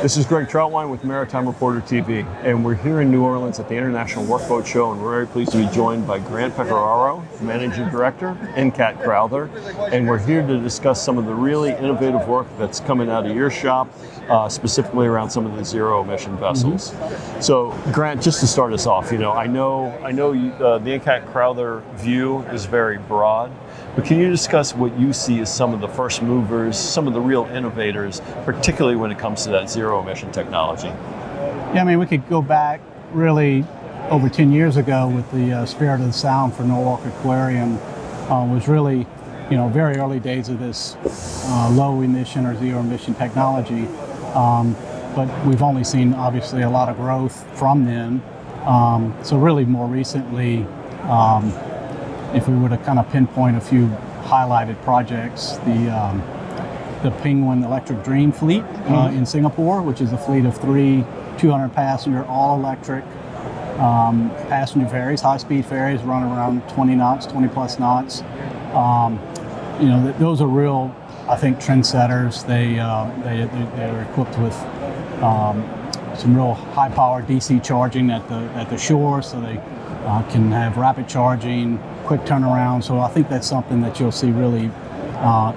This is Greg Troutwine with Maritime Reporter TV, and we're here in New Orleans at the International Workboat Show, and we're very pleased to be joined by Grant Pecoraro, Managing Director, Incat Crowther, and we're here to discuss some of the really innovative work that's coming out of your shop, specifically around some of the zero-emission vessels. So, Grant, just to start us off, I know the Incat Crowther view is very broad, but can you discuss what you see as some of the first movers, some of the real innovators, particularly when it comes to that zero-emission technology? Yeah, I mean, we could go back really over 10 years ago with the Spirit of the Sound for Norwalk Aquarium. Was really, very early days of this low-emission or zero-emission technology. But we've only seen, obviously, a lot of growth from then. So really more recently, if we were to kind of pinpoint a few highlighted projects, the Penguin Electric Dream fleet in Singapore, which is a fleet of 3 200-passenger all-electric passenger ferries, high-speed ferries, run around 20 knots, 20-plus knots. Those are real, I think, trendsetters. They're equipped with some real high-power DC charging at the shore, so they can have rapid charging, quick turnaround. So I think that's something that you'll see really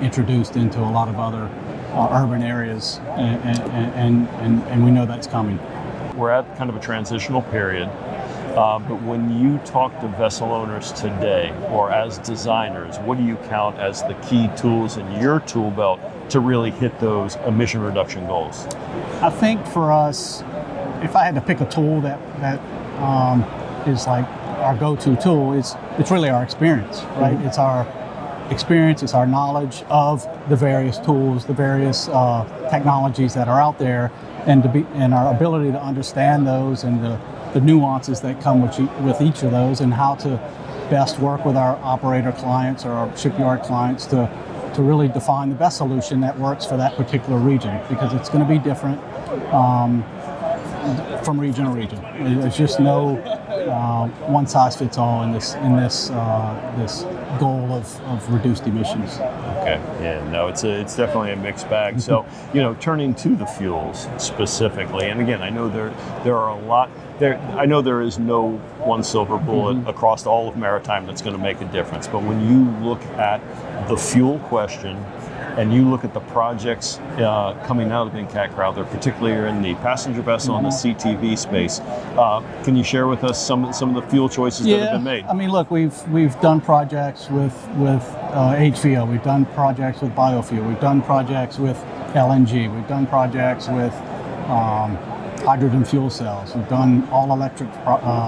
introduced into a lot of other urban areas, and we know that's coming. We're at kind of a transitional period, but when you talk to vessel owners today, or as designers, what do you count as the key tools in your tool belt to really hit those emission reduction goals? I think for us, if I had to pick a tool that is like our go-to tool, it's really our experience, right? It's our experience, it's our knowledge of the various tools, the various technologies that are out there, and our ability to understand those and the nuances that come with each of those, and how to best work with our operator clients or our shipyard clients to really define the best solution that works for that particular region, because it's going to be different from region to region. There's just no one size fits all in this goal of reduced emissions. Okay. Yeah. No, it's definitely a mixed bag. So, turning to the fuels specifically, and again, I know there are a lot. I know there is no one silver bullet across all of maritime that's going to make a difference. But when you look at the fuel question, and you look at the projects coming out of Incat Crowther, particularly in the passenger vessel and the CTV space, can you share with us some of the fuel choices that have been made? I mean, look, we've done projects with HVO, we've done projects with biofuel, we've done projects with LNG, we've done projects with hydrogen fuel cells, we've done all-electric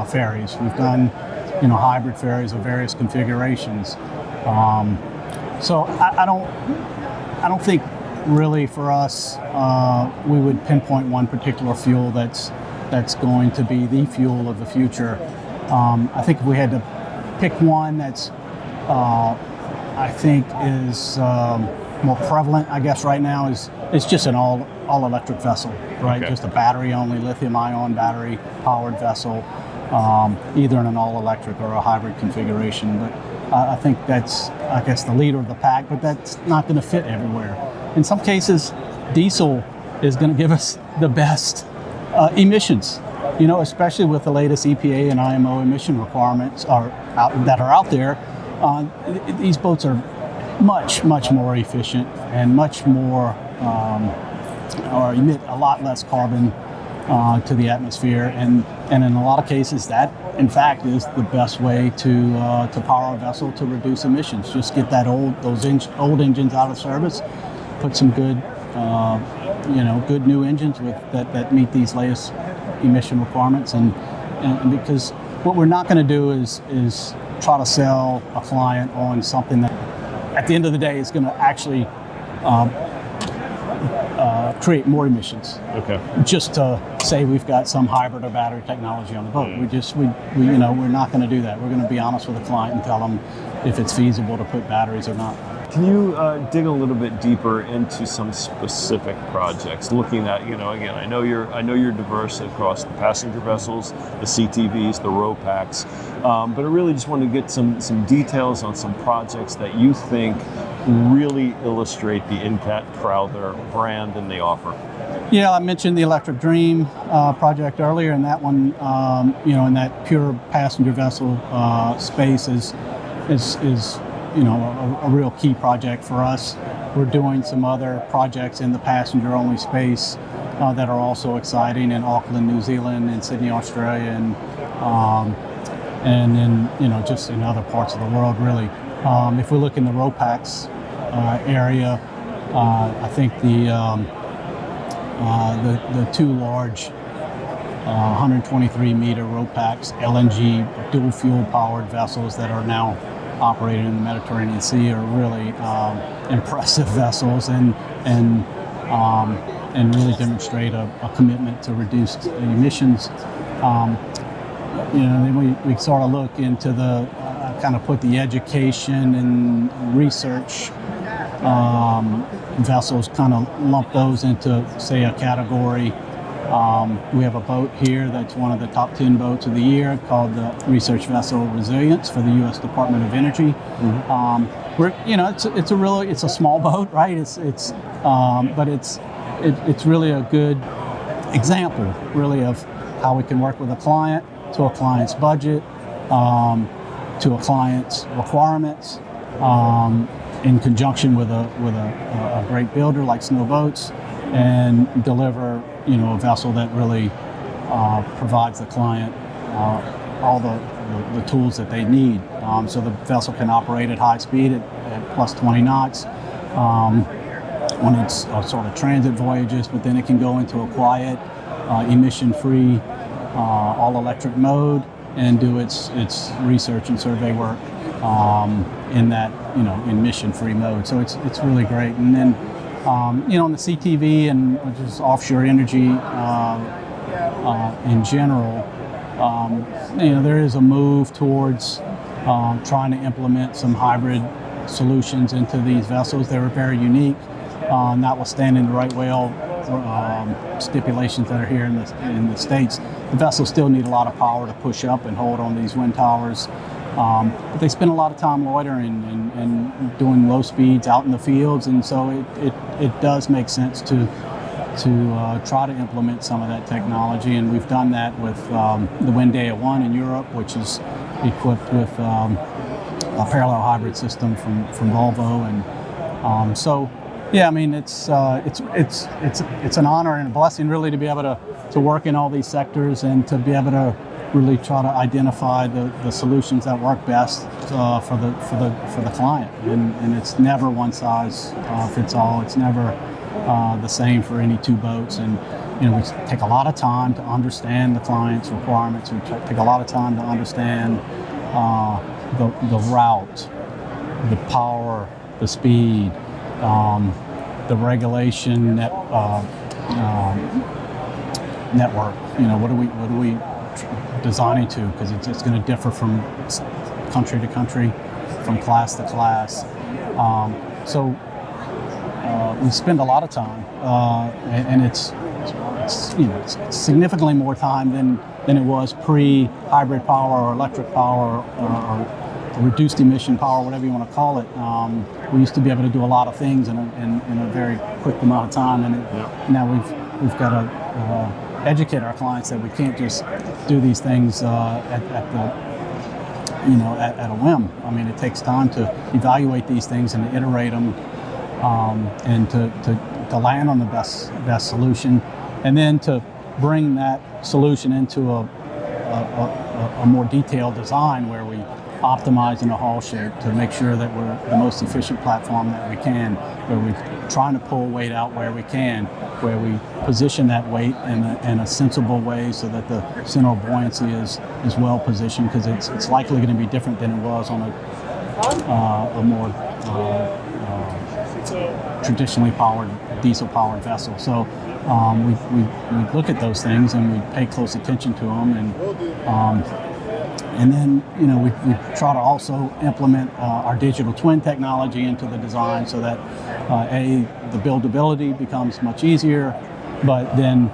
ferries, we've done hybrid ferries of various configurations. So I don't think really for us we would pinpoint one particular fuel that's going to be the fuel of the future. I think if we had to pick one that's I think is more prevalent, I guess right now, is just an all electric vessel, right? Okay. Just a battery only, lithium-ion battery powered vessel, either in an all electric or a hybrid configuration. But I think that's, I guess, the leader of the pack, but that's not going to fit everywhere. In some cases, diesel is going to give us the best emissions, especially with the latest EPA and IMO emission requirements that are out there. These boats are much, much more efficient and much more, or emit a lot less carbon to the atmosphere, and in a lot of cases that in fact is the best way to power a vessel to reduce emissions. Just get those old engines out of service, put some good good new engines that meet these latest emission requirements, and because what we're not going to do is try to sell a client on something that at the end of the day is going to actually create more emissions. Okay. Just to say we've got some hybrid or battery technology on the boat. We're not going to do that. We're going to be honest with the client and tell them if it's feasible to put batteries or not. Can you dig a little bit deeper into some specific projects? Looking at, again, I know you're diverse across the passenger vessels, the CTVs, the RoPax, but I really just want to get some details on some projects that you think really illustrate the Incat Crowther brand and the offer. Yeah, I mentioned the Electric Dream project earlier, and that one, in that pure passenger vessel space is a real key project for us. We're doing some other projects in the passenger-only space that are also exciting in Auckland, New Zealand, and Sydney, Australia, and in just in other parts of the world, really. If we look in the RoPax area, I think the two large 123 meter RoPax LNG dual fuel powered vessels that are now operated in the Mediterranean Sea are really impressive vessels and really demonstrate a commitment to reduced emissions. Then we sort of look into the kind of put the education and research vessels, kind of lump those into, say, a category. We have a boat here that's one of the top 10 boats of the year called the Research Vessel Resilience for the U.S. Department of Energy. It's a small boat, right? But it's really a good example, really, of how we can work with a client, to a client's budget, to a client's requirements, in conjunction with a great builder like Snow Boats, and deliver a vessel that really provides the client all the tools that they need. So the vessel can operate at high speed at plus 20 knots when it's sort of transit voyages, but then it can go into a quiet, emission-free, all-electric mode and do its research and survey work in that emission-free mode. So it's really great. And then on the CTV, and which is offshore energy in general, there is a move towards trying to implement some hybrid solutions into these vessels. They were very unique, notwithstanding the right whale stipulations that are here in the States. The vessels still need a lot of power to push up and hold on these wind towers. But they spend a lot of time loitering and doing low speeds out in the fields, and so it does make sense to try to implement some of that technology, and we've done that with the Windeya 1 in Europe, which is equipped with a parallel hybrid system from Volvo, and so yeah, I mean it's an honor and a blessing really to be able to work in all these sectors and to be able to really try to identify the solutions that work best for the client, and it's never one size fits all. It's never the same for any two boats, and we take a lot of time to understand the client's requirements. We take a lot of time to understand the route, the power, the speed, the regulation network. What do we designing to, because it's going to differ from country to country, from class to class. So we spend a lot of time, and it's significantly more time than it was pre-hybrid power or electric power or reduced emission power, whatever you want to call it. We used to be able to do a lot of things in a very quick amount of time, and now we've got to educate our clients that we can't just do these things at a whim. I mean, it takes time to evaluate these things and to iterate them, and to land on the best solution, and then to bring that solution into a more detailed design where we optimize in a hull shape to make sure that we're the most efficient platform that we can, where we're trying to pull weight out where we can, where we position that weight in a sensible way so that the center of buoyancy is well positioned, because it's likely going to be different than it was on a more traditionally powered, diesel powered vessel. So we look at those things and we pay close attention to them, and then we try to also implement our digital twin technology into the design so that the buildability becomes much easier, but then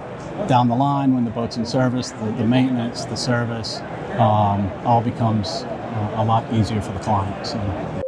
down the line when the boat's in service, the maintenance, the service all becomes a lot easier for the client. So.